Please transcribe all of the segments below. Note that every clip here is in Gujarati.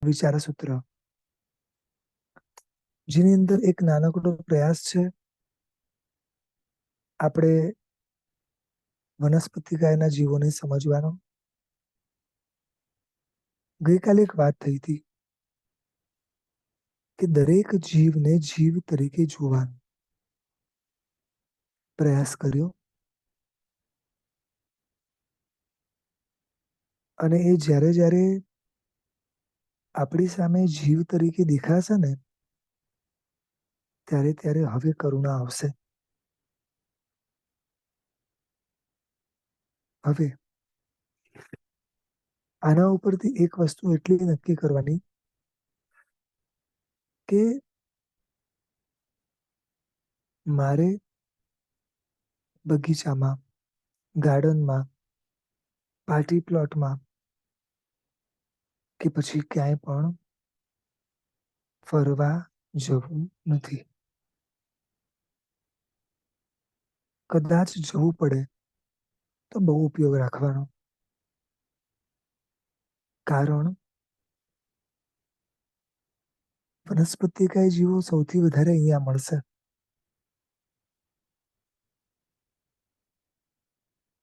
વિચારસૂત્ર, જેની અંદર એક નાનકડો પ્રયાસ છે આપણે વનસ્પતિકાયના જીવોને સમજવાનો. ગઈકાલે એક વાત થઈ હતી કે દરેક જીવને જીવ તરીકે જોવાનો પ્રયાસ કર્યો, અને એ જ્યારે જ્યારે આપણી સામે જીવ તરીકે દેખાશે ને ત્યારે ત્યારે હવે કરુણા આવશે. હવે આના ઉપરથી એક વસ્તુ એટલી નક્કી કરવાની કે મારે બગીચામાં, ગાર્ડનમાં, પાર્ટી પ્લોટમાં કે પછી ક્યાંય પણ ફરવા જવું નથી. કદાચ જવું પડે તો બહુ ઉપયોગ રાખવાનો, કારણ વનસ્પતિકાય જીવો સૌથી વધારે અહીંયા મળશે.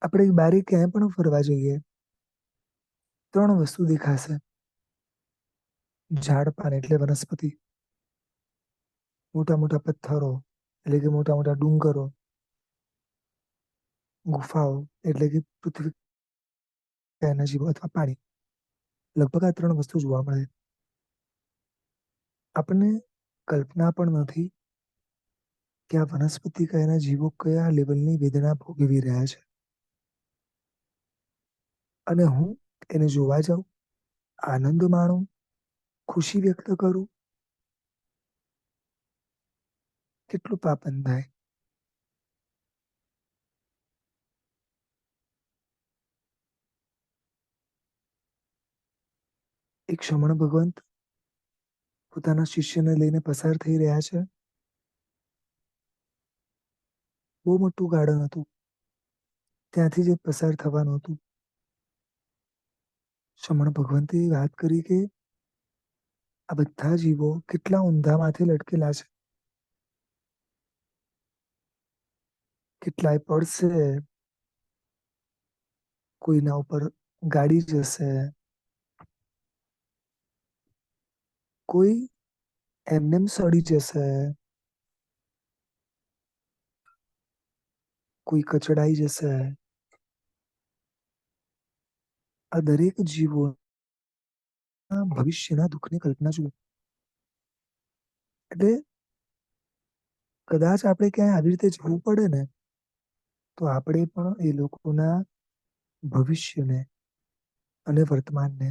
આપણે બારે ક્યાંય પણ ફરવા જઈએ, 3 વસ્તુ દેખાશે. ઝાડ પાન એટલે વનસ્પતિ, મોટા મોટા પથ્થરો એટલે કે મોટા મોટા ડુંગરો, ગુફાઓ એટલે કે પૃથ્વી કાયના જીવો અથવા પાણી. લગભગ આ 3 વસ્તુ જોવા મળે. આપણને કલ્પના પણ નથી કે આ વનસ્પતિકાયના જીવો કયા લેવલની વેદના ભોગવી રહ્યા છે. અને હું એને જોવા જાઉં, આનંદ માણું, ખુશી વ્યક્ત કરું, કેટલું પાપન થાય. એક શમણ ભગવંત પોતાના શિષ્યને લઈને પસાર થઈ રહ્યા છે. બહુ મોટું ગાર્ડન હતું, ત્યાંથી જ પસાર થવાનું હતું. શમણ ભગવંતે વાત કરી કે આ બધા જીવો કેટલા ઊંધામાંથી લટકેલા છે. કેટલાય પડશે, કોઈના ઉપર ગાડી જશે, કોઈ એમનેમ સડી જશે, કોઈ કચડાઈ જશે. આ દરેક જીવો ભવિષ્યના દુઃખની કલ્પના જુઓ. એટલે કદાચ આપણે ક્યાંય આવી રીતે જવું પડે ને તો આપણે પણ એ લોકોના ભવિષ્યને અને વર્તમાનને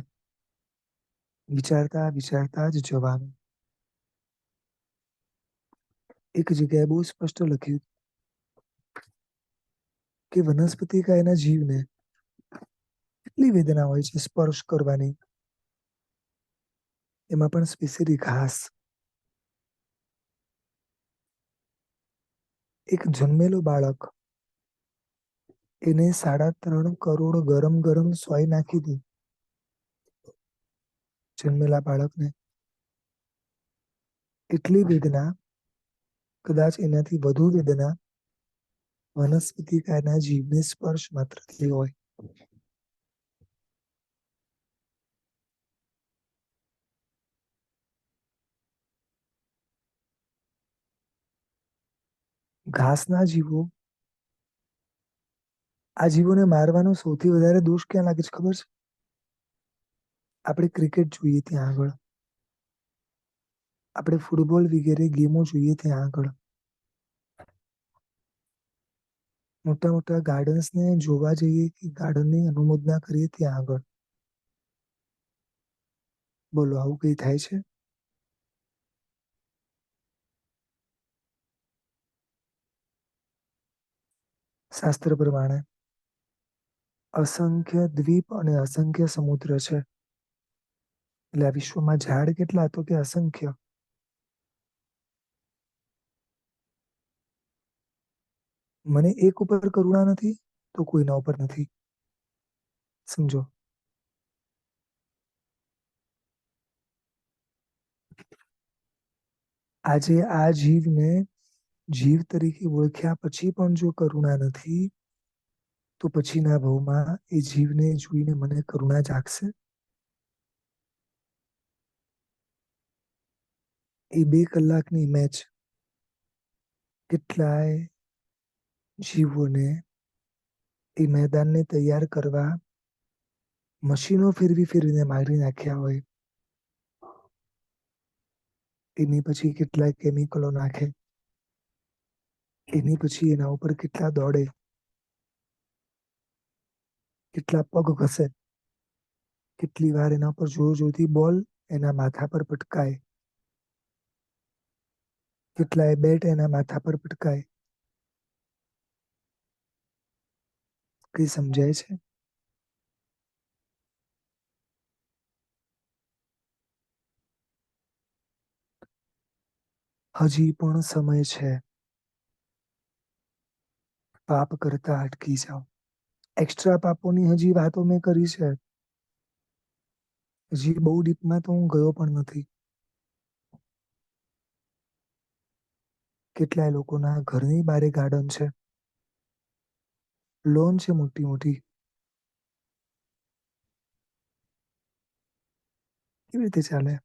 વિચારતા વિચારતા જ જવાનું. એક જગ્યાએ બહુ સ્પષ્ટ લખ્યું કે વનસ્પતિકાયના જીવને કેટલી વેદના હોય છે સ્પર્શ કરવાની, એમાં પણ સ્પેશિયલી ઘાસ. એક જન્મેલું બાળક, એને 3.5 કરોડ ગરમ ગરમ સોય નાખી દી. જન્મેલા બાળકને એટલી વેદના, કદાચ એનાથી વધુ વેદના વનસ્પતિકાયના જીવને સ્પર્શ માત્રથી હોય. ઘાસના જીવો, આ જીવોને મારવાનો સૌથી વધારે દોષ ક્યાં લાગે છે ખબર છે? આપણે ક્રિકેટ જોઈએ ત્યાં આગળ, આપણે ફૂટબોલ વગેરે ગેમો જોઈએ ત્યાં આગળ, મોટા મોટા ગાર્ડન્સને જોવા જઈએ કે ગાર્ડનની અનુમોદના કરીએ ત્યાં આગળ, બોલો આવું કઈ થાય છે? શાસ્ત્ર પ્રમાણે અસંખ્ય દ્વીપ અને અસંખ્ય સમુદ્ર છે. એટલે આ વિશ્વમાં ઝાડ કેટલા? તો કે અસંખ્ય. મને એક ઉપર કરુણા નથી તો કોઈના ઉપર નથી. સમજો. આજે આ જીવને જીવ તરીકે ઓળખ્યા પછી પણ જો કરુણા નથી, તો પછીના ભવમાં એ જીવને જોઈને મને કરુણા જાગશે? એ 2 કલાકની મેચ કેટલાય જીવોને એ મેદાનને તૈયાર કરવા મશીનો ફેરવી ફેરવીને મારી નાખ્યા હોય. એની પછી કેટલાય કેમિકલો નાખે, એની પછી એના ઉપર કેટલા દોડે, કેટલા પગ ઘસે, કેટલી વાર એના પર જોર જોરથી બોલ એના માથા પર પટકાય, કેટલાય બેટ એના માથા પર પટકાય. કઈ સમજાય છે? હજી પણ સમય છે. પાપ કરતા અટકી જાઓ. એક્સ્ટ્રા પાપોની હજી વાતો મેં કરી છે. હજી બહુ ડીપમાં તો હું ગયો પણ નથી. કેટલાય લોકોના ઘરની બારે ગાર્ડન છે, લોન છે મોટી મોટી. કેવી રીતે ચાલે?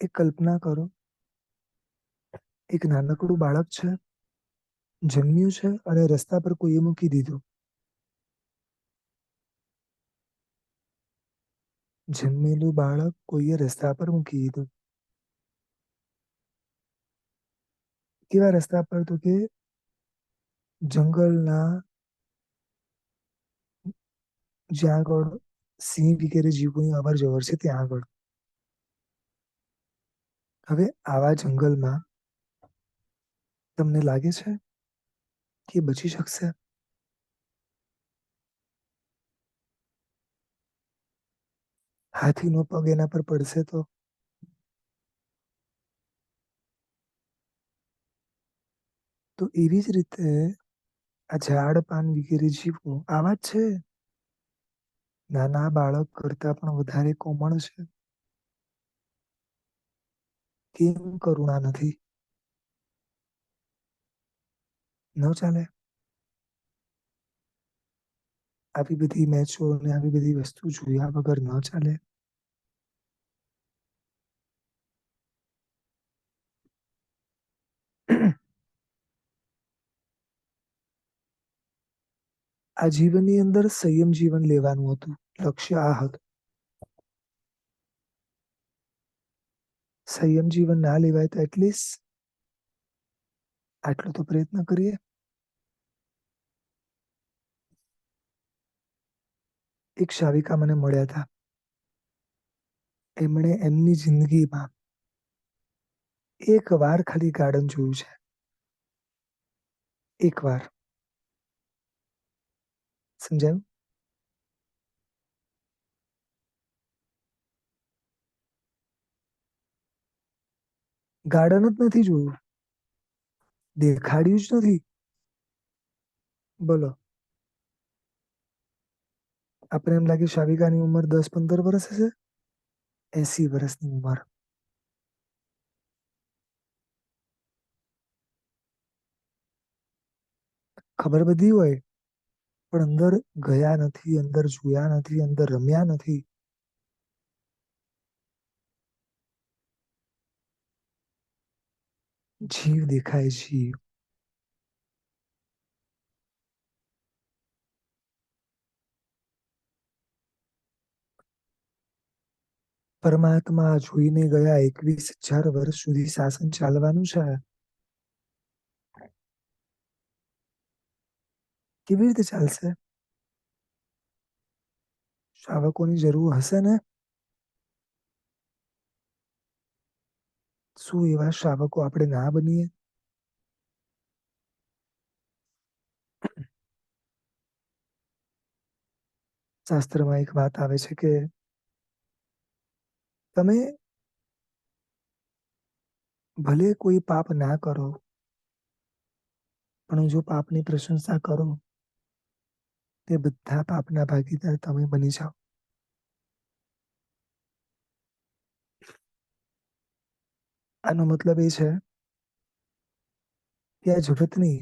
એક કલ્પના કરો, એક નાનકડું બાળક છે, જન્મ્યું છે અને રસ્તા પર કોઈએ મૂકી દીધું. જન્મેલું બાળક કોઈએ રસ્તા પર મૂકી દીધું. કેવા રસ્તા પર? તો કે જંગલના, જ્યાં આગળ સિંહ વગેરે જીવોની અવર જવર છે ત્યાં આગળ. હવે આવા જંગલમાં તમને લાગે છે કે બચી શકશે? હાથીનો પગ એના પર પડશે તો? તો એવી જ રીતે આ ઝાડ પાન વગેરે જીવો આવા જ છે. નાના બાળક કરતા પણ વધારે કોમળ છે. કેમ કરુણા નથી? ન ચાલે? આવી બધી મેચો અને આવી બધી વસ્તુ જોયા વગર ન ચાલે. આ જીવનની અંદર સંયમ જીવન લેવાનું હતું. લક્ષ્ય આ હતું. સંયમ જીવન ના લેવાય તો એટલીસ્ટ આટલો તો પ્રયત્ન કરીએ. એક શાવિકા મને મળ્યા હતા. એમણે એમની જિંદગીમાં એક વાર ખાલી ગાર્ડન જોયું છે. એક વાર. સમજાયું? ગાર્ડન જ નથી જોયું. દેખાડ્યું જ નથી. બોલો. આપણે એમ લાગે શાવિકાની ઉંમર 10-15 વર્ષ હશે. 80 વર્ષની ઉંમર. ખબર બધી હોય, પણ અંદર ગયા નથી, અંદર જોયા નથી, અંદર રમ્યા નથી. જીવ દેખાય, જીવ. પરમાત્મા જોઈને ગયા 21,000 વર્ષ સુધી શાસન ચાલવાનું છે. કેવી રીતે ચાલશે? શાવકોની જરૂર હશે ને? શું એવા શાવકો આપણે ના બનીએ? શાસ્ત્રમાં એક વાત આવે છે કે તમે ભલે કોઈ પાપ ના કરો, પણ જો પાપની પ્રશંસા કરો તે બધા પાપના ભાગીદાર તમે બની જાઓ. આનો મતલબ એ છે કે આ જગતની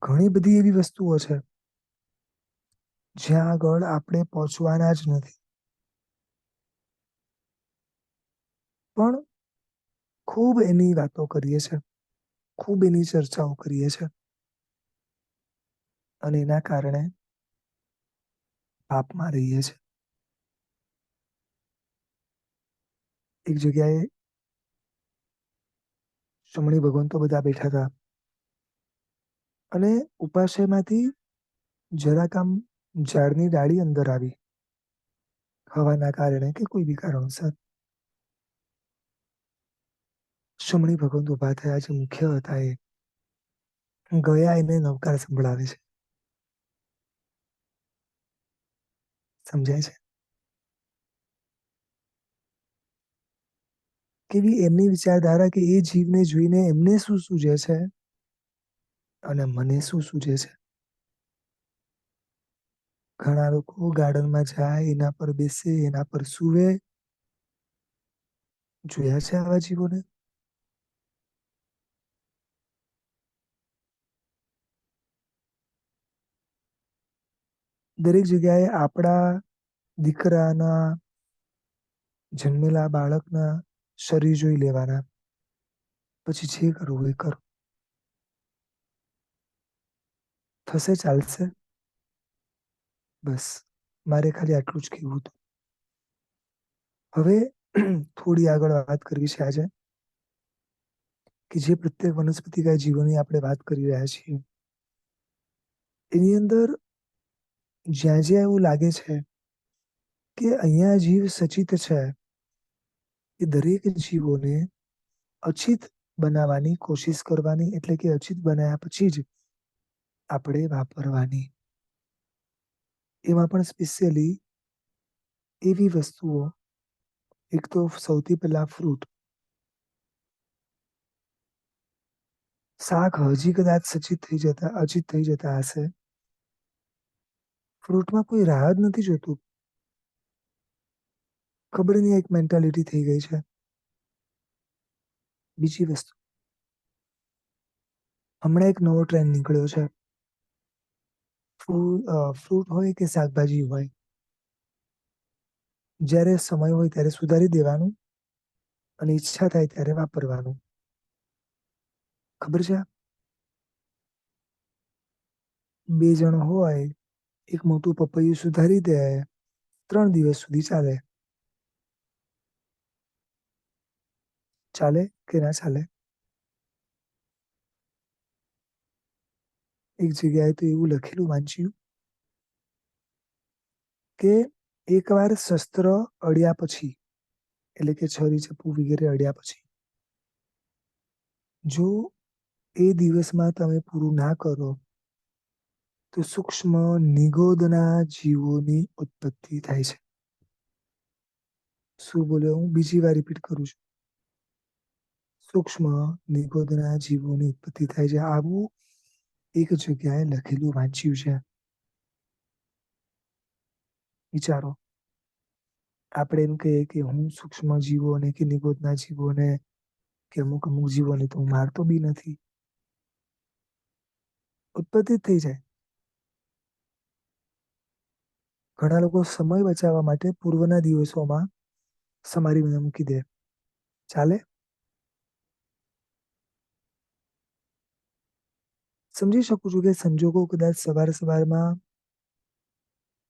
ઘણી બધી એવી વસ્તુઓ છે જ્યાં આગળ આપણે પહોંચવાના જ નથી. પણ ખૂબ એની વાતો કરીએ છે, ખૂબ એની ચર્ચાઓ કરીએ છે અને એના કારણે પાપમાં રહીએ છે. એક જગ્યાએ શમણી ભગવાન તો બધા બેઠા હતા અને ઉપાશ્રયમાંથી જરાક આમ ઝાડની ડાળી અંદર આવી હવાના કારણે કે કોઈ બી કારણસર. શમણી ભગવાન ઉભા થયા, જે મુખ્ય હતા એ ગયા એને નવકાર સંભળાવે છે. સમજાય છે? કેવી એમની વિચારધારા કે એ જીવને જોઈને એમને શું સૂઝે છે અને મને શું સૂઝે છે. ઘણા લોકો ગાર્ડનમાં જાય, એના પર બેસે, એના પર સૂવે. જોયા છે આવા જીવોને? દરેક જગ્યાએ આપણા દીકરાના જન્મેલા બાળકના શરીર જોઈ લેવાના, પછી જે કરવું એ કરો. થશે? ચાલશે? બસ મારે ખાલી આટલું જ કહેવું હતું. હવે થોડી આગળ વાત કરવી છે આજે, કે જે પ્રત્યેક વનસ્પતિકા જીવોની આપણે વાત કરી રહ્યા છીએ એની અંદર જ્યાં જ્યાં એવું લાગે છે કે અહીંયા જીવ સચિત છે, એ દરેક જીવોને અચિત બનાવવાની કોશિશ કરવાની, એટલે કે અચિત બનાવ્યા પછી જ આપણે વાપરવાની. એમાં પણ સ્પેશિયલી એવી વસ્તુઓ, એક તો સૌથી પહેલા ફ્રૂટ. શાક હજી કદાચ અચિત થઈ જતા હશે. ફ્રૂટમાં કોઈ રાહ જ નથી જોતું. ખબર નહીં, એક મેન્ટાલિટી થઈ ગઈ છે. બીજી વસ્તુ, હમણાં એક નવો ટ્રેન્ડ નીકળ્યો છે. ફ્રૂટ હોય કે શાકભાજી હોય, જ્યારે સમય હોય ત્યારે સુધારી દેવાનું અને ઈચ્છા થાય ત્યારે વાપરવાનું. ખબર છે? બે જણ હોય, એક મોટું પપૈયું સુધારી દે, 3 દિવસ સુધી ચાલે. ચાલે કે ના ચાલે? એક જગ્યાએ તો એવું લખેલું વાંચ્યું કે એકવાર શસ્ત્ર અડ્યા પછી, એટલે કે છરી ચપ્પુ વગેરે અડ્યા પછી, જો એ દિવસમાં તમે પૂરું ના કરો તો સૂક્ષ્મ નિગોદના જીવોની ઉત્પત્તિ થાય છે. શું બોલ્યો? હું બીજી વાર રિપીટ કરું છું. સૂક્ષ્મ નિગોદના જીવોની ઉત્પત્તિ થાય છે. આવું એક જગ્યાએ લખેલું વાંચ્યું છે. વિચારો, આપણે એમ કહીએ કે હું સૂક્ષ્મ જીવોને કે નિગોદના જીવોને કે અમુક અમુક જીવોને તો હું મારતો બી નથી. ઉત્પત્તિ થઈ જાય. ઘણા લોકો સમય બચાવવા માટે પૂર્વના દિવસોમાં સમારીને મૂકી દે. ચાલે? સમજી શકું છું કે સંજોગો કદાચ સવારમાં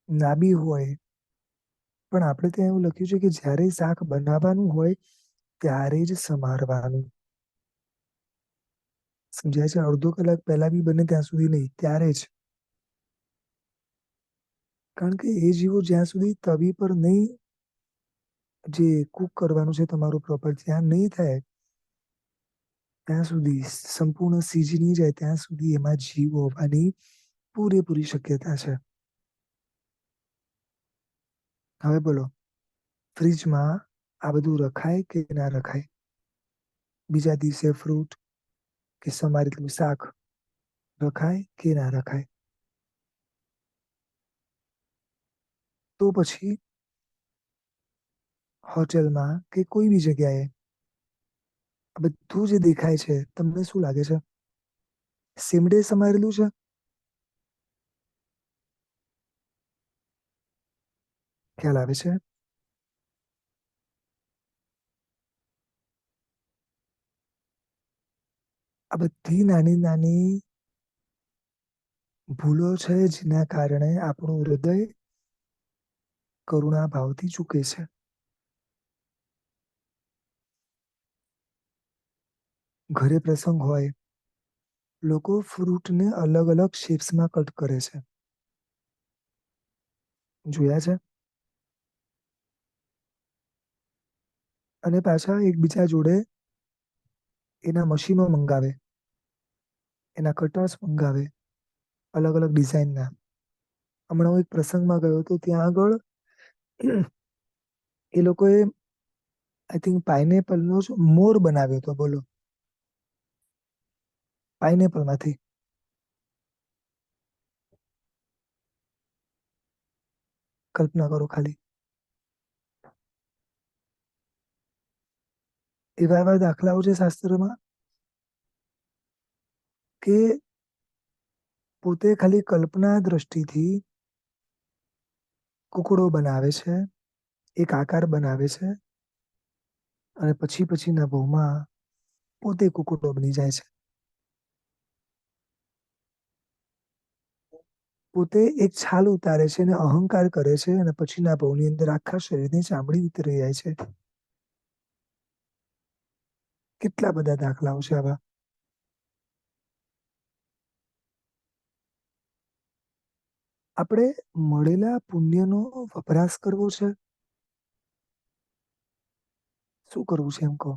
ના બી હોય, પણ આપણે ત્યાં એવું લખ્યું છે કે જ્યારે શાક બનાવવાનું હોય ત્યારે જ સમારવાનું. સમજાય છે? અડધો કલાક પહેલા બી બને ત્યાં સુધી નહીં, ત્યારે જ. કારણ કે એ જીવો જ્યાં સુધી તવી પર નહીં, જે કુક કરવાનું છે તમારું પ્રોપર, ત્યાં નહીં થાય ત્યાં સુધી, સંપૂર્ણ સીજી નહીં જાય ત્યાં સુધી એમાં જીવ હોવાની પૂરેપૂરી શક્યતા છે. હવે બોલો, ફ્રીજમાં આ બધું રખાય કે ના રખાય? બીજા દિવસે ફ્રૂટ કે સમારેલું શાક રખાય કે ના રખાય? તો પછી હોટેલમાં કે કોઈ બી જગ્યાએ આ બધું જે દેખાય છે તમને શું લાગે છે? સીમડે સમાયેલું છે? ખ્યાલ આવે છે? આ બધી નાની નાની ભૂલો છે જેના કારણે આપણું હૃદય કરુણા ભાવથી ચૂકે છે. ઘરે પ્રસંગ હોય, લોકો ફ્રૂટને અલગ અલગ શેપ્સમાં કટ કરે છે. જોયા છે? અને પાછા એકબીજા જોડે એના મશીનો મંગાવે, એના કટર્સ મંગાવે, અલગ અલગ ડિઝાઇનના. હમણાં હું એક પ્રસંગમાં ગયો હતો, ત્યાં આગળ એ લોકોએ આઈ થિંક પાઇનેપલનો જ મોર બનાવ્યો હતો. બોલો, પાઇનેપલ માંથી. કલ્પના કરો ખાલી. એવા એવા દાખલાઓ છે શાસ્ત્રમાં કે પોતે ખાલી કલ્પના દ્રષ્ટિથી કુકડો બનાવે છે, એક આકાર બનાવે છે, અને પછીના ભાવમાં પોતે કુકડો બની જાય છે. પોતે એક છાલ ઉતારે છે અને અહંકાર કરે છે, અને પછીના ભાવની અંદર આખા શરીરની ચામડી ઉતરી જાય છે. કેટલા બધા દાખલાઓ છે આવા. આપણે મળેલા પુણ્યનો વપરાશ કરવો છે. શું કરવું છે એમ કહો?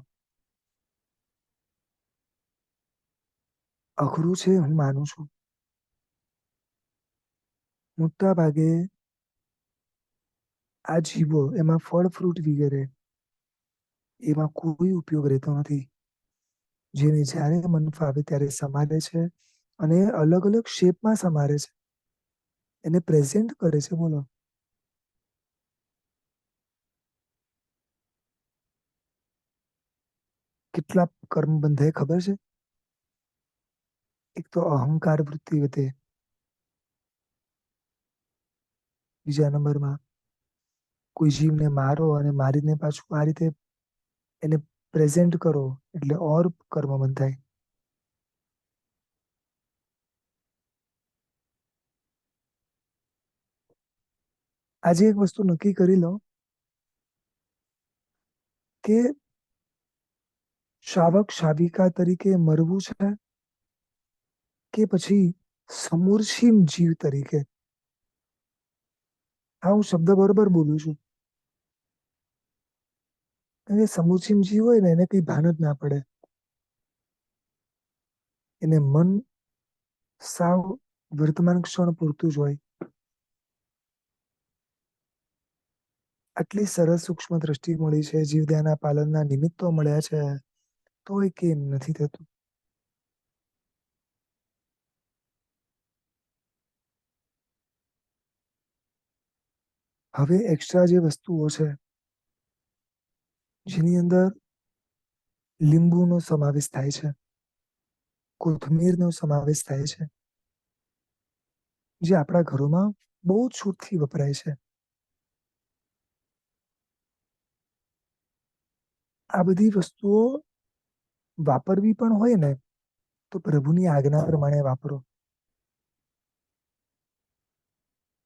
અઘરું છે, હું માનું છું. મોટા ભાગે આ જીવો, એમાં ફળ ફ્રૂટ વગેરે, એમાં કોઈ ઉપયોગ રહેતો નથી. જેને જ્યારે મન ફાવે ત્યારે સમારે છે, અને અલગ અલગ શેપમાં સમારે છે, એને પ્રેઝન્ટ કરે છે. બોલો, કેટલા કર્મ બંધાય ખબર છે? એક તો અહંકાર વૃત્તિ વધે, બીજા નંબરમાં કોઈ જીવને મારો અને મારીને પાછું આ રીતે એને પ્રેઝન્ટ કરો એટલે ઓર કર્મ બંધાય. આજે એક વસ્તુ નક્કી કરી લો કે શાવક શાવિકા તરીકે મરવું છે, કે પછી સમૂરછીમ જીવ તરીકે. હા, હું શબ્દ બરોબર બોલું છું. કારણ કે સમુચીમ જીવ હોય ને, એને કઈ ભાન જ ના પડે. એને મન સાવ વર્તમાન ક્ષણ પૂરતું જ હોય. આટલી સરસ સૂક્ષ્મ દ્રષ્ટિ મળી છે, જીવદયાના પાલનના નિમિત્તો મળ્યા છે, તોય કેમ નથી થતું? હવે એક્સ્ટ્રા જે વસ્તુઓ છે, જેની અંદર લીંબુનો સમાવેશ થાય છે, કોથમીરનો સમાવેશ થાય છે, જે આપણા ઘરોમાં બહુ છૂટથી વપરાય છે. આ બધી વસ્તુઓ વાપરવી પણ હોય ને, તો પ્રભુની આજ્ઞા પ્રમાણે વાપરો.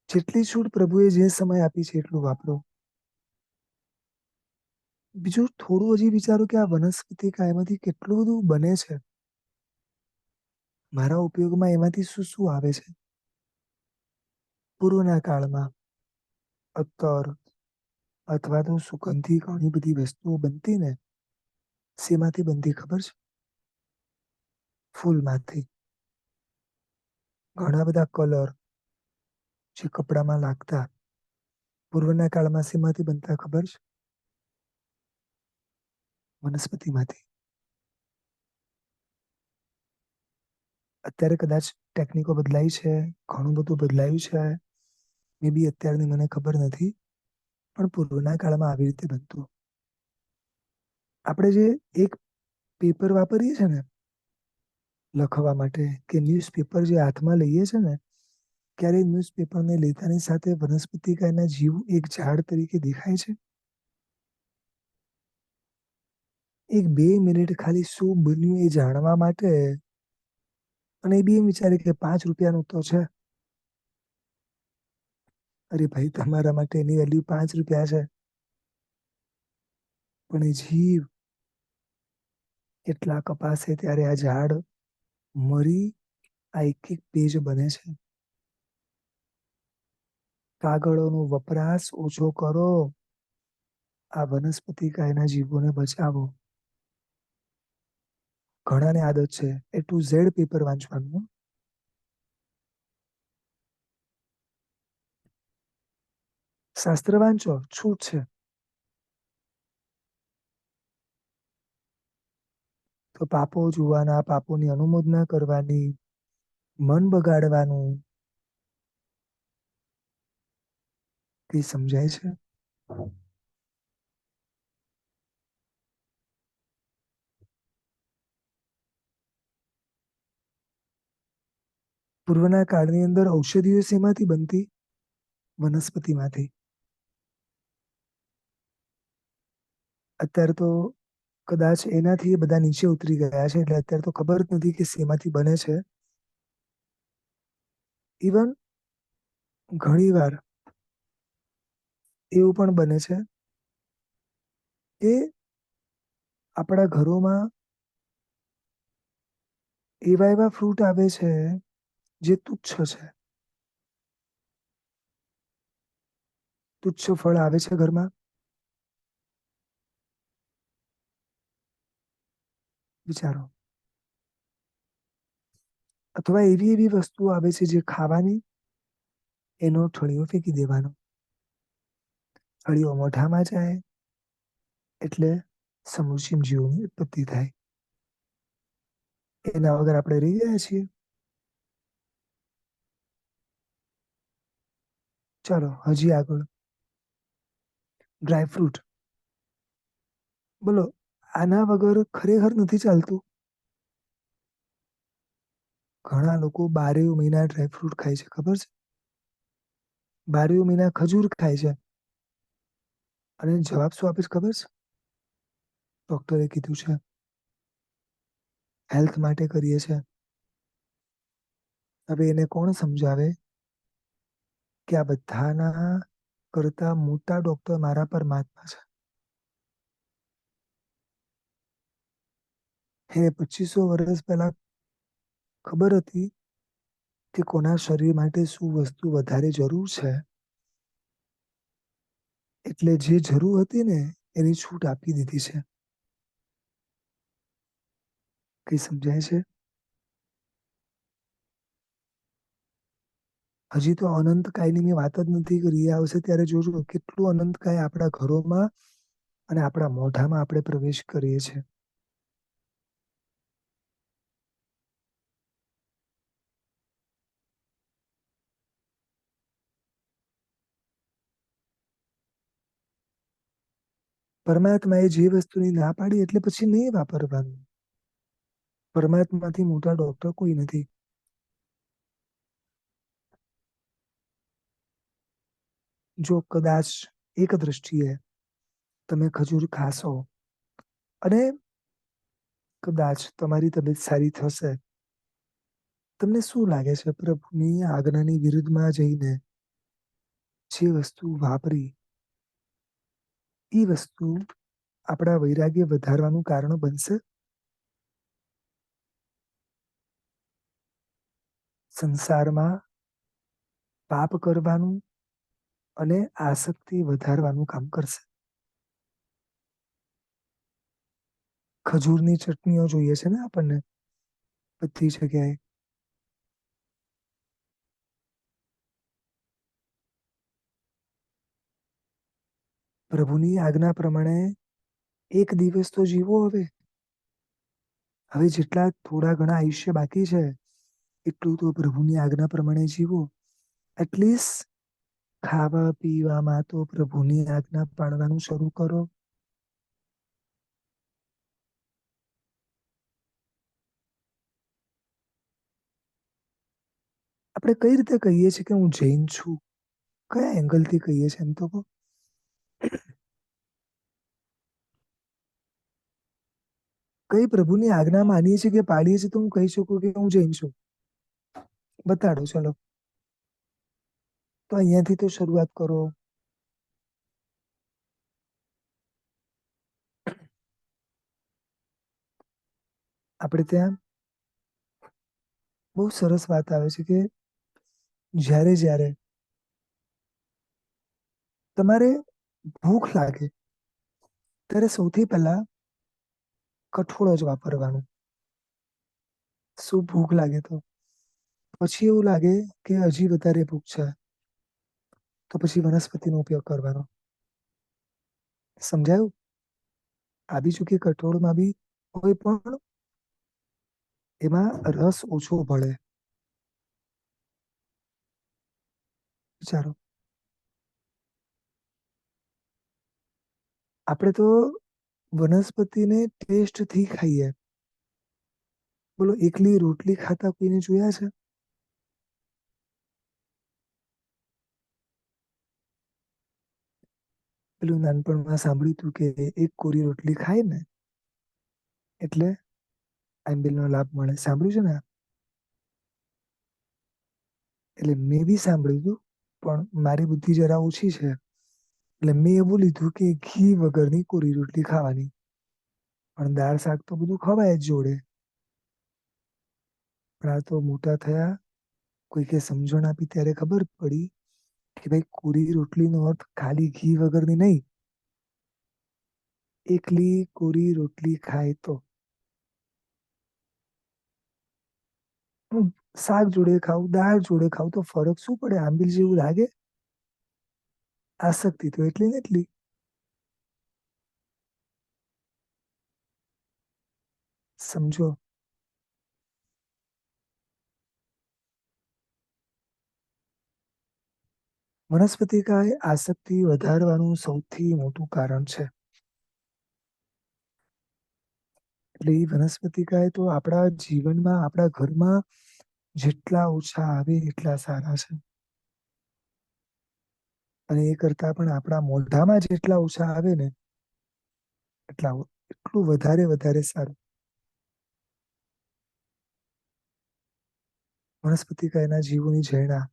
જેટલી છૂટ પ્રભુએ જે સમય આપી છે એટલું વાપરો. બીજું થોડું હજી વિચારો કે આ વનસ્પતિ એમાંથી કેટલું બધું બને છે. મારા ઉપયોગમાં એમાંથી શું શું આવે છે? પૂર્વના કાળમાં અત્તર અથવા તો સુગંધી ઘણી બધી વસ્તુઓ બનતી ને, શેમાંથી બનતી ખબર છે? ફૂલમાંથી. ઘણા બધા કલર જે કપડામાં લાગતા, પૂર્વના કાળમાં શેમાંથી બનતા ખબર છે? વનસ્પતિમાંથી. અત્યારે કદાચ ટેકનિકો બદલાઈ છે, ઘણું બધું બદલાયું છે, મે બી અત્યારની મને ખબર નથી, પણ પૂર્વના કાળમાં આવી રીતે બનતું. આપણે જે એક પેપર વાપરીએ છે ને લખવા માટે, કે ન્યૂઝપેપર જે હાથમાં લઈએ છે ને, ક્યારે ન્યૂઝપેપરને લેતાની સાથે વનસ્પતિકાયના જીવ એક ઝાડ તરીકે દેખાય છે? એક 2 મિનિટ ખાલી શું બન્યું એ જાણવા માટે, અને એ બી એમ વિચારે કે 5 રૂપિયાનું તો છે. અરે ભાઈ, તમારા માટે એની વેલ્યુ 5 રૂપિયા છે, પણ એ જીવ એટલા કપાશે ત્યારે આ ઝાડ મરી આ એક એક પેજ બને છે. કાગળોનો વપરાશ ઓછો કરો, આ વનસ્પતિ કાયના જીવોને બચાવો. ઘણાને આદત છે A to Z પેપર વાંચવાનું. શાસ્ત્ર વાંચો, છૂટ છે. તો પાપો જોવાના, પાપોની અનુમોદના કરવાની, મન બગાડવાનું, કઈ સમજાય છે? પૂર્વના કાળની અંદર ઔષધિઓ શેમાંથી બનતી? વનસ્પતિમાંથી. અત્યારે તો કદાચ એનાથી બધા નીચે ઉતરી ગયા છે, એટલે અત્યારે તો ખબર જ નથી કે શેમાંથી બને છે. ઇવન ઘણી વાર એવું પણ બને છે કે આપણા ઘરોમાં એવા એવા ફ્રૂટ આવે છે જે તુચ્છ છે. તુચ્છ ફળ આવે છે ઘરમાં. વિચારો. અથવા એવી એવી વસ્તુઓ આવે છે જે ખાવાની, એનો ઠળિયો ફેંકી દેવાનો. ઠળિયો મોઢામાં જાય એટલે સમુચિમ જીવોની ઉત્પત્તિ થાય. એના વગર આપણે રહી ગયા છીએ? ચાલો હજી આગળ. ડ્રાયફ્રૂટ. બોલો, આના વગર ખરેખર નથી ચાલતું. ઘણા લોકો 12 મહિના ડ્રાયફ્રૂટ ખાય છે, ખબર છે? 12 મહિના ખજૂર ખાય છે. અને જવાબ શું આપે છે ખબર છે? ડોક્ટરે કીધું છે હેલ્થ માટે કરીએ છે. હવે એને કોણ સમજાવે કે આ બધાના કરતા મોટા ડોક્ટર મારા પરમાત્મા છે. એને 2500 વર્ષ પહેલા ખબર હતી કે કોના શરીર માટે શું વસ્તુ વધારે જરૂર છે, એટલે જે જરૂર હતી ને એની છૂટ આપી દીધી છે. કઈ સમજાય છે? હજી તો અનંતકાયની મેં વાત જ નથી કરી. આવશે ત્યારે જોજો કેટલું અનંતકાય આપણા ઘરોમાં અને આપણા મોઢામાં આપણે પ્રવેશ કરીએ છીએ. પરમાત્માએ જે વસ્તુની ના પાડી એટલે પછી નહીં વાપરવાનું. પરમાત્માથી મોટા ડોક્ટર કોઈ નથી. જો કદાચ એક દ્રષ્ટિએ તમે ખજૂર ખાશો અને કદાચ તમારી તબિયત સારી થશે, તમને શું લાગે છે પ્રભુની આજ્ઞાની વિરુદ્ધમાં જઈને જે વસ્તુ વાપરી એ વસ્તુ આપણા વૈરાગ્ય વધારવાનું કારણ બનશે? સંસારમાં પાપ કરવાનું અને આસક્તિ વધારવાનું કામ કરશે. ખજૂરની ચટણીઓ જોઈએ છે ને આપણને બધી જગ્યાએ. પ્રભુની આજ્ઞા પ્રમાણે એક દિવસ તો જીવો. હવે જેટલા થોડા ઘણા આયુષ્ય બાકી છે એટલું તો પ્રભુની આજ્ઞા પ્રમાણે જીવો. એટલીસ્ટ ખાવા પીવામાં તો પ્રભુની આજ્ઞા પાળવાનું શરૂ કરો. આપણે કઈ રીતે કહીએ છીએ કે હું જૈન છું? કયા એંગલ થી કહીએ છીએ એમ તો કહો. કઈ પ્રભુની આજ્ઞા માનીએ છીએ કે પાડીએ છીએ તો હું કહી શકું કે હું જૈન છું? બતાડો ચલો. તો અહીંયાથી તો શરૂઆત કરો. આપણે ત્યાં બહુ સરસ વાત આવે છે કે જ્યારે જ્યારે તમારે ભૂખ લાગે ત્યારે સૌથી પહેલા કઠોળ જ વાપરવાનું. શું ભૂખ લાગે તો પછી એવું લાગે કે હજી વધારે ભૂખ છે તો પછી વનસ્પતિનો ઉપયોગ કરવાનો. સમજાયું? આ બી કે કઠોળમાં બી કોઈ પણ એમાં રસ ઓછો ભળે. વિચારો. આપણે તો વનસ્પતિને ટેસ્ટ થી ખાઈએ. બોલો એકલી રોટલી ખાતા કોઈને જોયા છે? પેલું નાનપણમાં સાંભળ્યું તું કે એક કોરી રોટલી ખાય ને એટલે આંબીલનો લાભ મળે. સાંભળ્યું છે ને? એટલે મેં બી સાંભળ્યું હતું પણ મારી બુદ્ધિ જરા ઓછી છે એટલે મેં એવું લીધું કે ઘી વગરની કોરી રોટલી ખાવાની. પણ દાળ શાક તો બધું ખવાય જ જોડે. પણ આ તો મોટા થયા, કોઈકે સમજણ આપી ત્યારે ખબર પડી કે ભાઈ કોરી રોટલીનો અર્થ ખાલી ઘી વગરની નહીં. એકલી કોરી રોટલી ખાય તો હું શાક જોડે ખાઉં, દાળ જોડે ખાઉં તો ફરક શું પડે? આંબીલ જેવું લાગે? આસક્તિ તો એટલી ને એટલી. સમજો. વનસ્પતિકાય આસક્તિ વધારવાનું સૌથી મોટું કારણ છે. એટલે એ વનસ્પતિકાય તો આપણા જીવનમાં, આપણા ઘરમાં જેટલા ઓછા આવે એટલા સારા છે. અને એ કરતા પણ આપણા મોઢામાં જેટલા ઓછા આવે ને એટલા એટલું વધારે વધારે સારું. વનસ્પતિકાયના જીવોની જૈના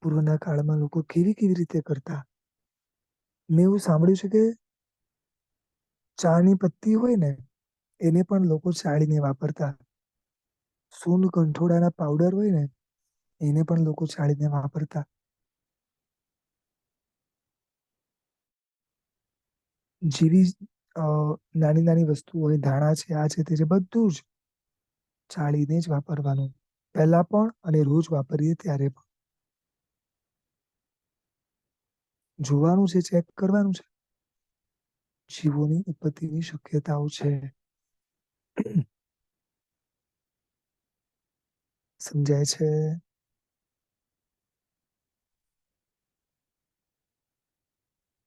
પૂર્વના કાળમાં લોકો કેવી કેવી રીતે કરતા. મેં એવું સાંભળ્યું છે કે ચાની પત્તી હોય ને એને પણ લોકો ચાળીને વાપરતા. સૂંઠ ગંઠોડાના પાવડર હોય ને એને પણ લોકો ચાળીને વાપરતા. જેવી નાની નાની વસ્તુ હોય, ધાણા છે, આ છે, તે છે, બધું જ ચાળીને જ વાપરવાનું. પહેલા પણ અને રોજ વાપરીએ ત્યારે પણ. જોવાનું છે, ચેક કરવાનું છે. જીવોની ઉત્પત્તિની શક્યતાઓ છે. સમજાય છે?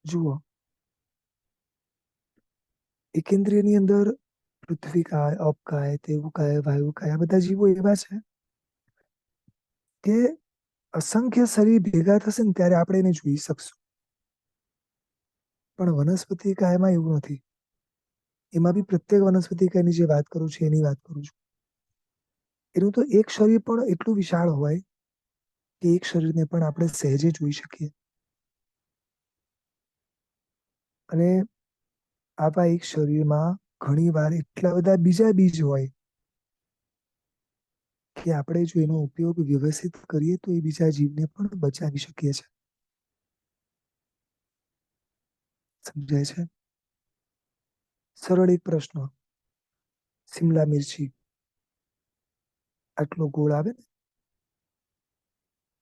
જુઓ, એકેન્દ્રિયની અંદર પૃથ્વી કાય, અપકાય, તેવું વાયુ કાય આ બધા જીવો એવા છે કે અસંખ્ય શરીર ભેગા થશે ને ત્યારે આપણે એને જોઈ શકશું. પણ વનસ્પતિ કાયમાં એવું નથી. એમાં બી પ્રત્યેક વનસ્પતિ કાયની જે વાત કરું છું એની વાત કરું છું. એનું તો એક શરીર પણ એટલું વિશાળ હોય કે એક શરીરને પણ આપણે સહેજે જોઈ શકીએ. અને આવા એક શરીરમાં ઘણી વાર એટલા બધા બીજા બીજ હોય કે આપણે જો એનો ઉપયોગ વ્યવસ્થિત કરીએ તો એ બીજા જીવને પણ બચાવી શકીએ છીએ. સમજાય છે? સરળ એક પ્રશ્ન. શિમલા મિર્ચી આટલો ગોળ આવે ને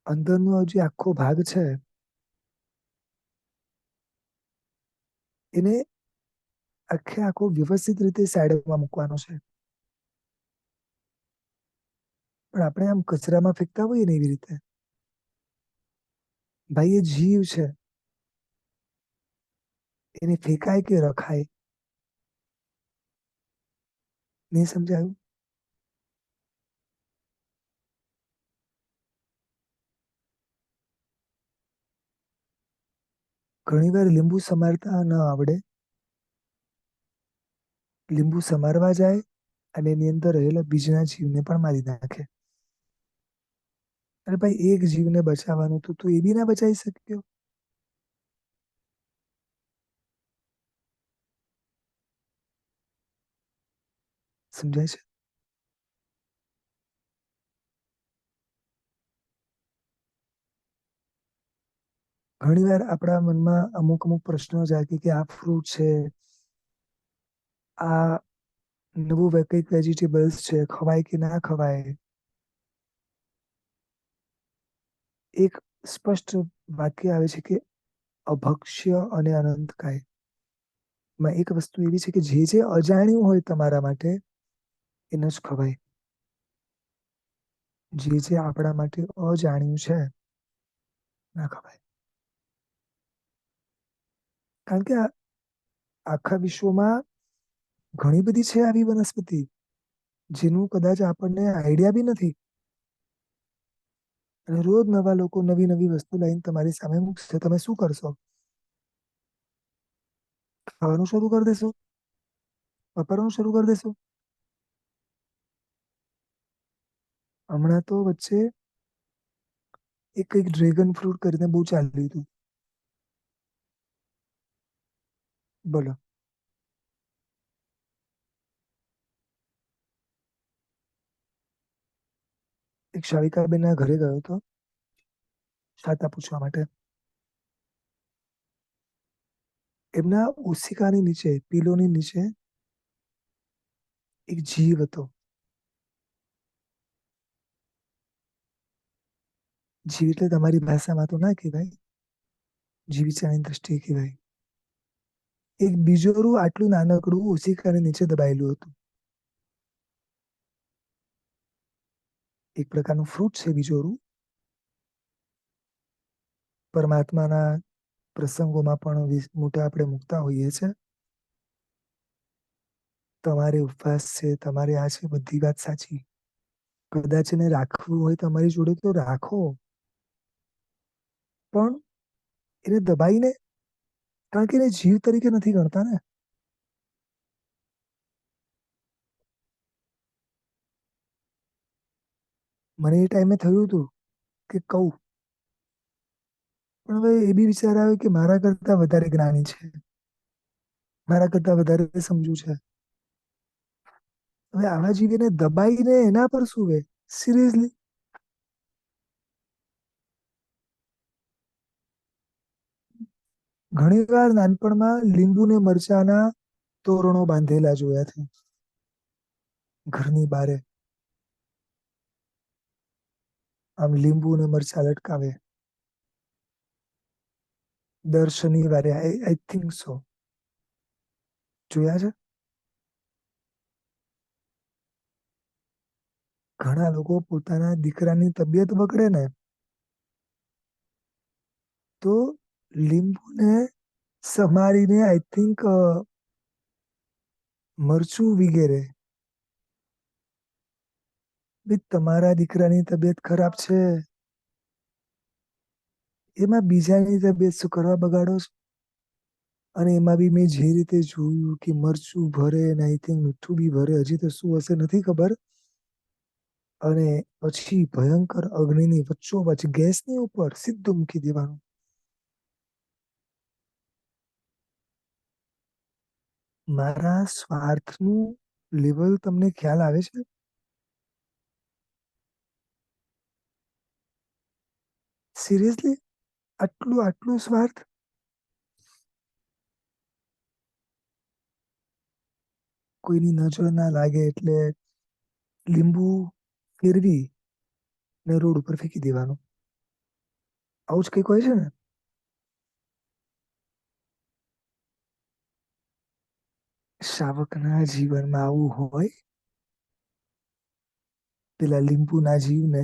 અંદરનો જે આખો ભાગ છે એને આખે આખો વ્યવસ્થિત રીતે સાઈડમાં મૂકવાનો છે. પણ આપણે આમ કચરામાં ફેંકતા હોઈએ ને એવી રીતે ભાઈ એ જીવ છે, એને ફેંકાય કે રખાય? નહીં સમજાયું? ઘણી વાર લીંબુ સમારતા ન આવડે, લીંબુ સમારવા જાય અને એની અંદર રહેલા બીજના જીવને પણ મારી નાખે. અરે ભાઈ એક જીવને બચાવવાનું તો તું એ બી ના બચાવી શક્યો? સમજાય છે? ઘણી વાર આપણા મનમાં અમુક અમુક પ્રશ્નો જાગે કે આ ફ્રૂટ છે, આ નવું કઈક વેજીટેબલ્સ છે, ખવાય કે ના ખવાય? એક સ્પષ્ટ વાક્ય આવે છે કે અભક્ષ્ય અને અનંતકાય. માં એક વસ્તુ એવી છે કે જે અજાણ્યું હોય તમારા માટે એને જ ખવાય. જે આપણા માટે અજાણ્યું છે ના ખવાય. કારણ કે આખા વિશ્વમાં ઘણી બધી છે આવી વનસ્પતિ જેનું કદાચ આપણને આઈડિયા બી નથી. અને રોજ નવા લોકો નવી નવી વસ્તુ લઈને તમારી સામે મૂકશે, તમે શું કરશો? ખાવાનું શરૂ કરી દેશો? વાપરવાનું શરૂ કરી દેશો? હમણાં તો વચ્ચે એક કઈક ડ્રેગન ફ્રૂટ કરીને બહુ ચાલ્યું હતું. બોલો. એક શાલિકાબેન ના ઘરે ગયો હતો છાતા પૂછવા માટે. એમના ઓશિકાની નીચે, પિલોની નીચે એક જીવ હતો. જીવ એટલે તમારી ભાષામાં તો ના કહેવાય, જીવ વિચારની દ્રષ્ટિએ કહેવાય. એક બીજોરું આટલું નાનકડું ઓશિકાની નીચે દબાયેલું હતું. એક પ્રકારનું ફ્રૂટ છે બીજોરું. પરમાત્માના પ્રસંગોમાં પણ મોટા આપણે મૂકતા હોઈએ છે. તમારે ઉપવાસ છે, તમારે આ છે, બધી વાત સાચી. કદાચ એને રાખવું હોય તમારી જોડે તો રાખો, પણ એને દબાઈને, કારણ કે એને જીવ તરીકે નથી ગણતા ને. મને એ ટાઈમે થયું હતું કે કહું, પણ હવે એ બી વિચાર આવ્યો કે મારા કરતા વધારે જ્ઞાની છે, મારા કરતા વધારે સમજુ છે. હવે આવા જીવીને દબાઈને એના પર શું વે? સિરિયસલી? ઘણી વાર નાનપણમાં લીંબુ ને મરચાના તોરણો બાંધેલા જોયા છે ઘરની બારે. આમ લીંબુ ને મરચા લટકાવે દર શનિવારે. I think so. જોયા છે? ઘણા લોકો પોતાના દીકરાની તબિયત બગડે ને તો લીંબુને સમારીને આઈ થિંક મરચું વગેરે. તમારા દીકરાની તબિયત ખરાબ છે, એમાં બીજાની તબિયત શું કરવા બગાડો છો? અને એમાં બી મેં જે રીતે જોયું કે મરચું ભરે ને આઈ થિંક મીઠું બી ભરે, હજી તો શું હશે નથી ખબર. અને પછી ભયંકર અગ્નિની વચ્ચોવચ ગેસની ઉપર સીધું મૂકી દેવાનું. મારા સ્વાર્થનું લેવલ તમને ખ્યાલ આવે છે? સિરિયસલી? આટલું આટલું સ્વાર્થ? કોઈની નજર ના લાગે એટલે લીંબુ ફેરવી ને રોડ ઉપર ફેંકી દેવાનું. આવું જ કંઈક હોય છે ને? શાવકના જીવનમાં આવું હોય? પેલા લીંબુના જીવને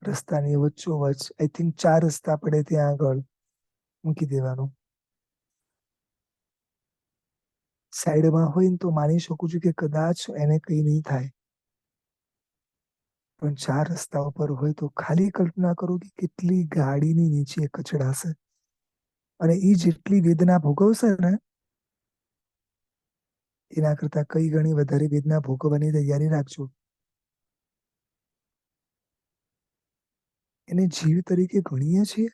રસ્તાની વચ્ચોવચ આઈ થિંક 4 રસ્તા પડે ત્યાં આગળ મૂકી દેવાનું. સાઈડમાં હોય ને તો માની શકું છું કે કદાચ એને કઈ નહીં થાય, પણ 4 રસ્તા ઉપર હોય તો ખાલી કલ્પના કરો કે કેટલી ગાડીની નીચે કચડાશે, અને એ જેટલી વેદના ભોગવશે ને એના કરતા કઈ ગણી વધારે વેદના ભોગવવાની તૈયારી રાખજો. એને જીવ તરીકે ગણીએ છીએ.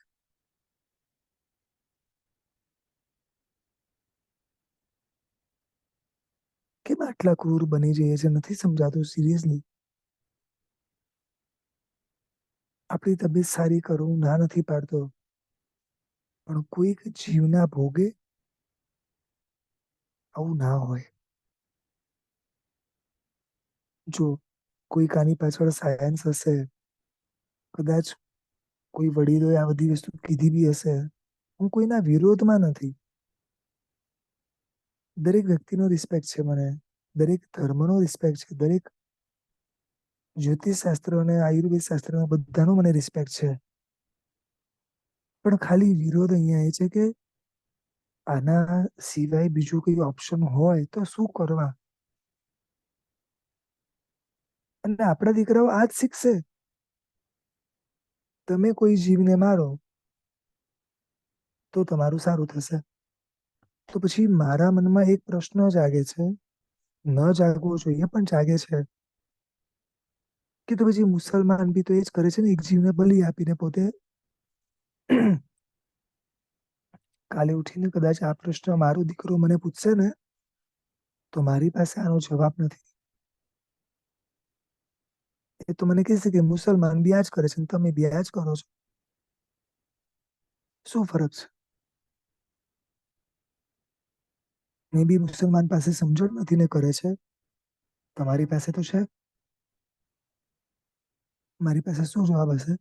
કેમ આટલા ક્રૂર બની જઈએ છે નથી સમજાતું સિરિયસલી. આપણી તબિયત સારી કરું ના નથી પાડતો, પણ કોઈક જીવના ભોગે આવું ના હોય. જો કોઈક આની પાછળ સાયન્સ હશે, કદાચ કોઈ વડીલોએ આ બધી વસ્તુ કીધી બી હશે. હું કોઈના વિરોધમાં નથી. દરેક વ્યક્તિનો રિસ્પેક્ટ છે મને, દરેક ધર્મનો રિસ્પેક્ટ છે, દરેક જ્યોતિષ શાસ્ત્ર અને આયુર્વેદ શાસ્ત્રના બધાનો મને રિસ્પેક્ટ છે. પણ ખાલી વિરોધ અહીંયા એ છે કે આના સિવાય બીજું કઈ ઓપ્શન હોય તો શું કરવા? અને આપણા દીકરાઓ આ જ શીખશે. તમે કોઈ જીવને મારો તો તમારું સારું થશે. તો પછી મારા મનમાં એક પ્રશ્ન જાગે છે, ન જાગવો જોઈએ પણ જાગે છે, કે તો પછી મુસલમાન બી તો એ જ કરે છે ને, એક જીવને બલિ આપીને પોતે કાલે ઉઠીને કદાચ આ પ્રશ્ન મારો દીકરો મને પૂછશે ને તો મારી પાસે આનો જવાબ નથી. એ તો મને કહેશે કે મુસલમાન બી આ જ કરે છે તમે બી આ જ કરો છો. શું ફરક છે? મેં બી મુસલમાન પાસે સમજણ નથી ને કરે છે. તમારી પાસે તો છે. મારી પાસે શું જવાબ હશે?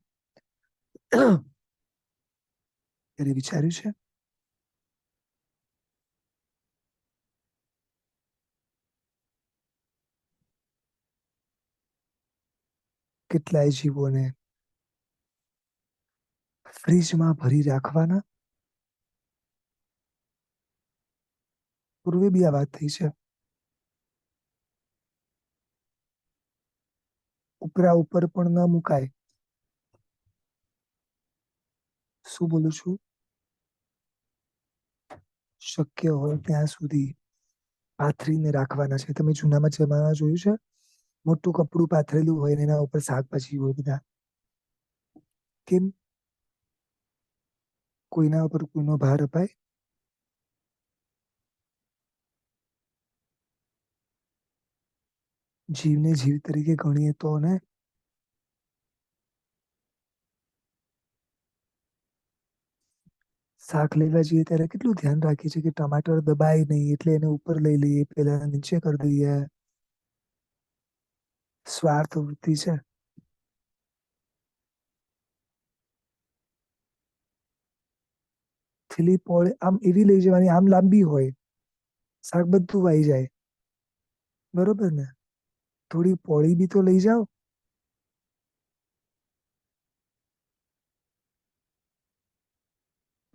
ત્યારે વિચાર્યું છે? કેટલાય જીવોને ફ્રીજમાં ભરી રાખવાના. પૂર્વે બી આ વાત થઈ છે. ઉપરા ઉપર પણ ન મુકાય. શું બોલું છું? શક્ય હોય ત્યાં સુધી પાથરીને રાખવાના છે. તમે જૂનામાં જમાના જોયું છે? મોટું કપડું પાથરેલું હોય ને એના ઉપર શાકભાજી હોય બધા. કેમ? કોઈના ઉપર કોઈનો ભાર અપાય? જીવને જીવ તરીકે ગણીએ તો ને. શાક લેવા જઈએ ત્યારે કેટલું ધ્યાન રાખીએ છીએ કે ટમાટર દબાય નહીં, એટલે એને ઉપર લઈ લઈએ, પેલા નીચે કરી દઈએ. સ્વાર્થ વૃત્તિ છે. થેલી પોળે આમ એવી લઈ જવાની, આમ લાંબી હોય, શાક બધું વાઈ જાય. બરોબર ને? થોડી પોળી બી તો લઈ જાઓ.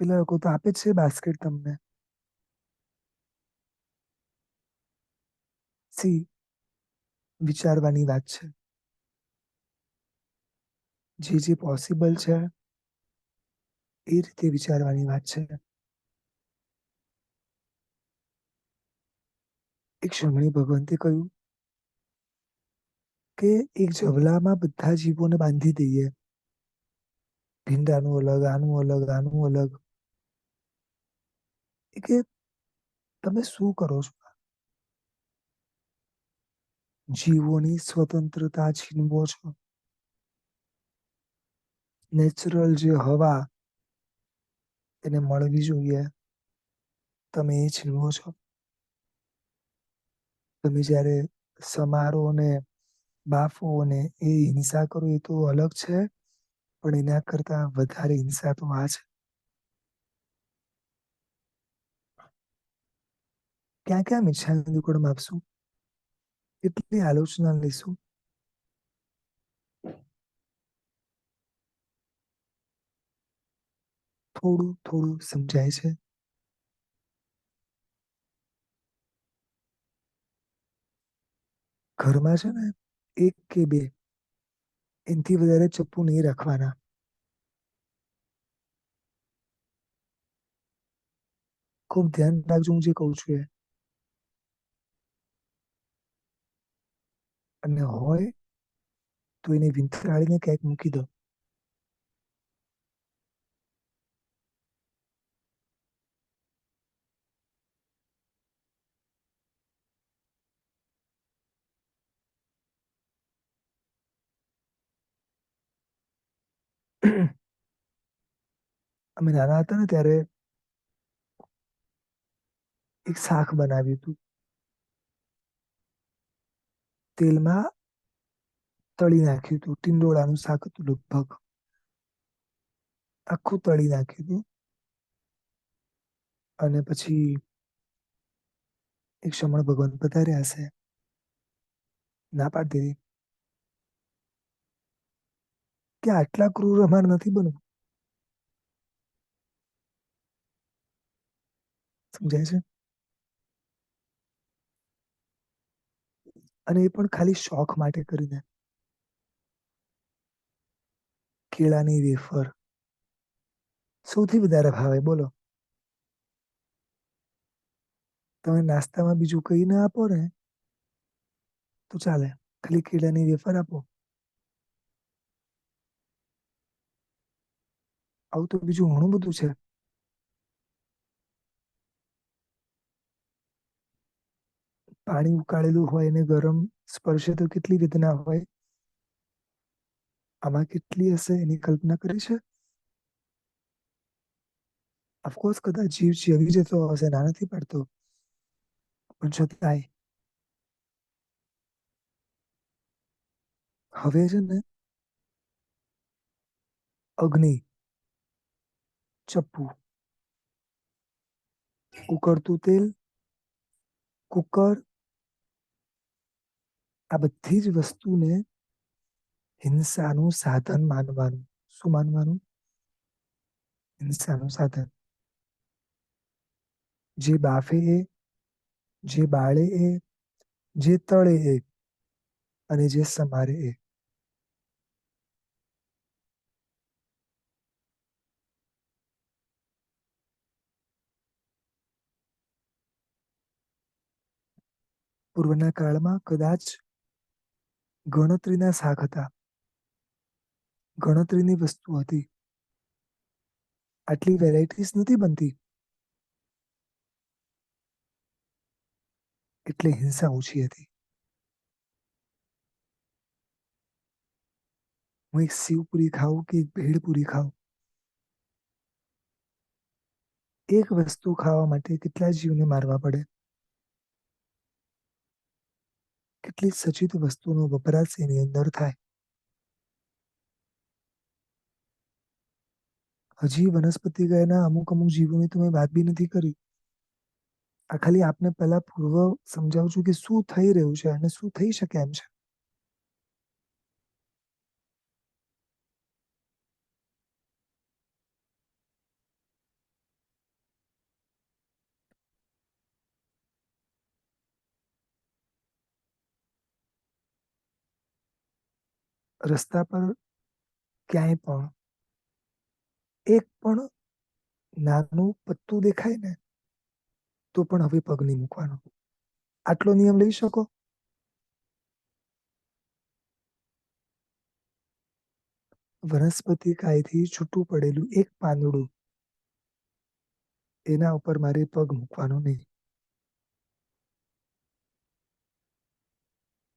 પેલા લોકો તો આપે જ છે બાસ્કેટ તમને. સી વિચારવાની વાત છે. જે જે પોસિબલ છે એ રીતે વિચારવાની વાત છે. એક શમણી ભગવંતે કહ્યું કે એક જવલામાં બધા જીવોને બાંધી દઈએ. ભીંડાનું અલગ, આનું અલગ, આનું અલગ. એ કે તમે શું કરો છો? જીવોની સ્વતંત્રતા છીનવો છો. નેચરલ જે હવા એને મળવી જોઈએ, તમે એ છીનવો છો. તમે જ્યારે સમારો ને બાફો ને એ હિંસા કરો એ તો અલગ છે, પણ એના કરતા વધારે હિંસા તો આ છે. ક્યાં ક્યાં મિચ્છામી દુક્કડમ આપશું? કેટલી આલોચના લઈશું? થોડું થોડું સમજાય છે. ઘરમાં છે ને, એક કે બે, એનાથી વધારે ચપ્પુ નહીં રાખવાના. ખૂબ ધ્યાન રાખજો હું જે કહું છું એ. અને હોય તો એને વિંથરાળીને ક્યાંક મૂકી દો. અમે નાના હતા ને ત્યારે એક શાક બનાવ્યું હતું. તેલમાં તળી નાખ્યું હતું. ટિંડોળાનું શાક હતું લગભગ. આખું તળી નાખ્યું હતું. અને પછી એક શમણ ભગવાન પધાર્યા હશે. ના પાડી દીધી કે આટલા ક્રૂર અમાર નથી બનવું. સમજાય છે? અને એ પણ ખાલી શોખ માટે કરીને. કેળાની વેફર સૌથી વધારે ભાવે, બોલો. તમે નાસ્તામાં બીજું કઈ ના આપો ને તો ચાલે, ખાલી કેળાની વેફર આપો. આવું તો બીજું ઘણું બધું છે. પાણી ઉકાળેલું હોય ને ગરમ સ્પર્શે તો કેટલી વેદના હોય. આમાં કેટલી હશે એની કલ્પના કરી છે? ઓફકોર્સ કદાચ જીવ જીવી જતો હશે, ના નથી પાડતો, પણ છતાંય હવે છે ને, અગ્નિ, ચપ્પુ, ઉકળતું તેલ, કુકર, આ બધી જ વસ્તુને હિંસાનું સાધન માનવાનું. શું માનવાનું? હિંસાનું સાધન. જે બાફે એ, જે બાળે એ, જે તળે એ, અને જે સમારે એ. પૂર્વના કાળમાં કદાચ ગણતરીના શાક હતા. ગણતરીની વસ્તુ હતી. આટલી વેરાયટીઝ નથી બનતી. એટલે હિંસા ઓછી હતી. હું એક શિવપુરી ખાઉં કે એક ભેળપુરી ખાઉં, એક વસ્તુ ખાવા માટે કેટલા જીવને મારવા પડે. કેટલી સચિત વસ્તુનો વપરાશ એની અંદર થાય. હજી વનસ્પતિ ગયના અમુક અમુક જીવોની તો મેં વાત બી નથી કરી. આ ખાલી આપને પહેલા પૂર્વ સમજાવું છું કે શું થઈ રહ્યું છે અને શું થઈ શકે એમ છે. રસ્તા પર ક્યાંય પણ એક પણ નાનું પત્તું દેખાય ને તો પણ હવે પગ નહીં મૂકવાનો. આટલો નિયમ લઈ શકો? વનસ્પતિ કાયથી છૂટું પડેલું એક પાંદડું, એના ઉપર મારે પગ મૂકવાનો નહીં.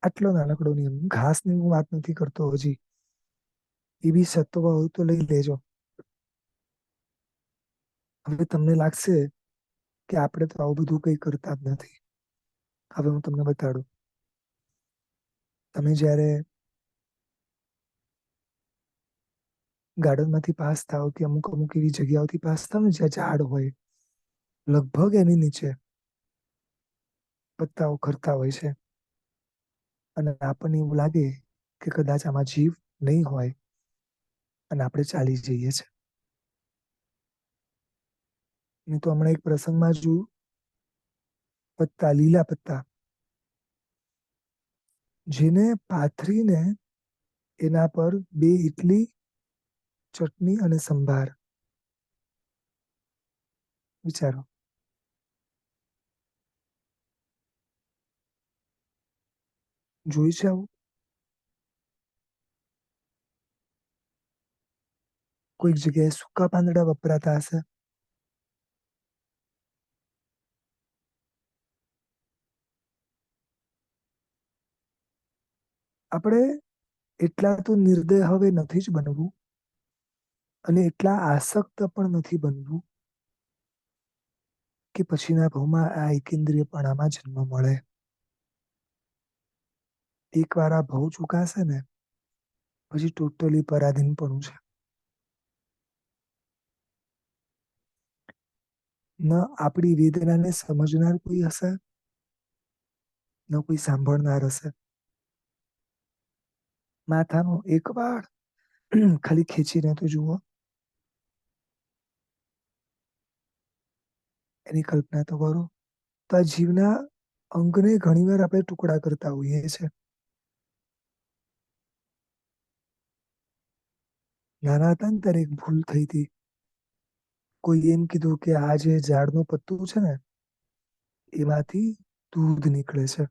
આટલો નાનકડો નિયમ. ઘાસની હું વાત નથી કરતો હજી. એ બી સત્વ હોય તો લઈ લેજો. હવે તમને લાગશે કે આપણે તો આવું બધું કઈ કરતા જ નથી. હવે હું તમને બતાડું. તમે જ્યારે ગાર્ડનમાંથી પાસ થાવ કે અમુક અમુક એવી જગ્યાઓથી પાસ થાવ ને જ્યાં ઝાડ હોય, લગભગ એની નીચે પત્તાઓ ખરતા હોય છે. અને આપણને એવું લાગે કે કદાચ આમાં જીવ નહીં હોય અને આપણે ચાલી જઈએ છીએ. મેં તો હમણાં એક પ્રસંગમાં જોયું, પત્તા, લીલા પત્તા, જેને પાથરીને એના પર 2 ઇડલી, ચટણી અને સંભાર. વિચારો. જોઈ છે આવું? કોઈક જગ્યાએ સૂકા પાંદડા વપરાતા હશે. આપણે એટલા તો નિર્દય હવે નથી જ બનવું, અને એટલા આસક્ત પણ નથી બનવું કે પછીના ભાવમાં આ એકેન્દ્રિયપણામાં જન્મ મળે. એકવાર આ ભાવ ચૂકાશે ને, પછી ટોટલી પરાધીનપણું છે. ન આપણી વેદનાને સમજનાર કોઈ હશે, ન કોઈ સાંભળનાર હશે. માથાનો એક વાળ ખાલી ખેંચીને તો જુઓ, એની કલ્પના તો કરો. તો આ જીવના અંગને ઘણીવાર આપણે ટુકડા કરતા હોઈએ છીએ. નાના હતા ને ત્યારે એક ભૂલ થઈ હતી. કોઈ એમ કીધું કે આ જે ઝાડનું પત્તું છે ને, એમાંથી દૂધ નીકળે છે.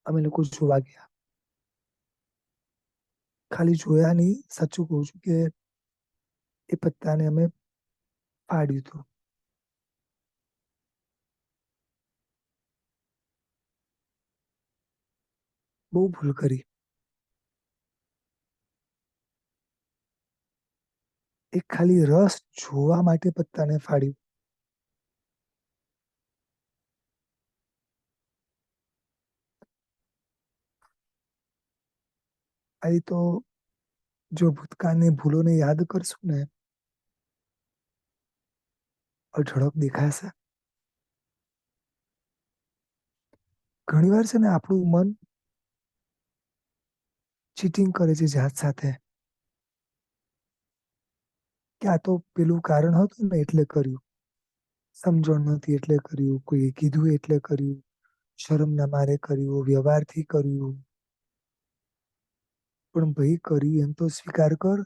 અમે લોકો જોવા ગયા. ખાલી જોયા નહીં, સાચું કહું છું કે એ પત્તાને અમે ફાડ્યું હતું. બહુ ભૂલ કરી. એક ખાલી રસ જોવા માટે પત્તાને ફાડ્યું. આ તો જો ભૂતકાળની ભૂલોને યાદ કરશું ને, અઢળક દેખાશે. ઘણીવાર છે ને આપણું મન ચીટિંગ કરે છે જાત સાથે, કે આ તો પેલું કારણ હતું ને એટલે કર્યું, સમજણ નથી એટલે કર્યું, કોઈએ કીધું એટલે કર્યું, શરમના મારે કર્યું, વ્યવહારથી કર્યું. પણ ભાઈ કર્યું એમ તો સ્વીકાર કર.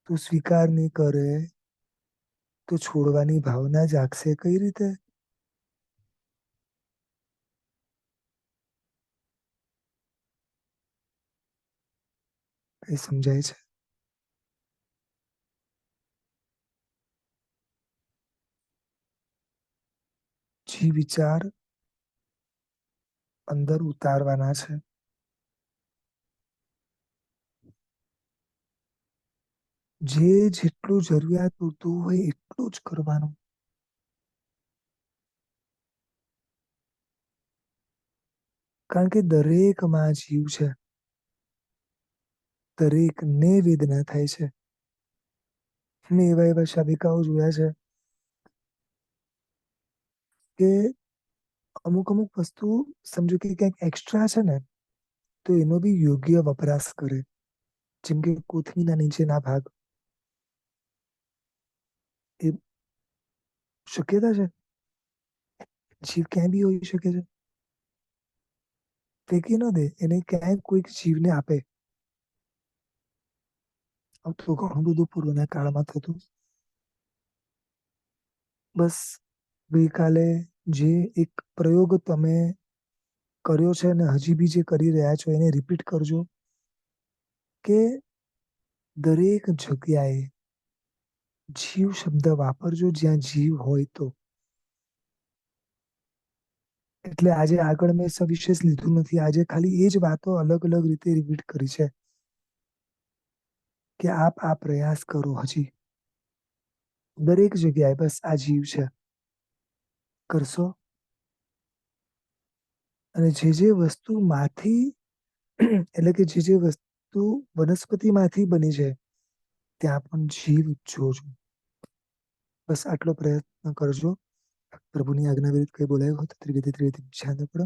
તું સ્વીકાર નહીં કરે તો છોડવાની ભાવના જાગશે કઈ રીતે? એ સમજાય છે? જે વિચાર અંદર ઉતારવાના છે, જે જેટલું જરૂરિયાત પૂરતું હોય એટલું જ કરવાનું. કારણ કે દરેકમાં જીવ છે, દરેકને વેદના થાય છે. મેં એવા એવા શાબિકાઓ જોયા છે કે અમુક અમુક વસ્તુ, સમજો કે ક્યાંક એક્સ્ટ્રા છે ને, તો એનો બી યોગ્ય વપરાશ કરે. જેમ કે કોથળીના નીચેના ભાગ, એ શક્યતા છે. જીવ ક્યાંય બી હોઈ શકે છે. ફેંકી ન દે, એને ક્યાંય કોઈક જીવને આપે. તો ઘણું બધું પૂર્વના કાળમાં થતું. બસ ગઈકાલે જે એક પ્રયોગ તમે કર્યો છે અને હજી બી જે કરી રહ્યા છો એને રિપીટ કરજો, કે દરેક જગ્યાએ જીવ શબ્દ વાપરજો જ્યાં જીવ હોય તો. એટલે આજે આગળ મેં સવિશેષ લીધું નથી. આજે ખાલી એ જ વાતો અલગ અલગ રીતે રિપીટ કરી છે કે આપ આ પ્રયાસ કરો. હજી દરેક જગ્યાએ બસ આ જીવ છે, કરશો. અને જે જે વસ્તુમાંથી, એટલે કે જે જે વસ્તુ વનસ્પતિમાંથી બની છે, ત્યાં પણ જીવ જોજો. બસ આટલો પ્રયત્ન કરજો. પ્રભુની આજ્ઞા વિરુદ્ધ કઈ બોલાયું હોય તો ત્રિવિધિ ત્રિવિધિ ધ્યાન પડો.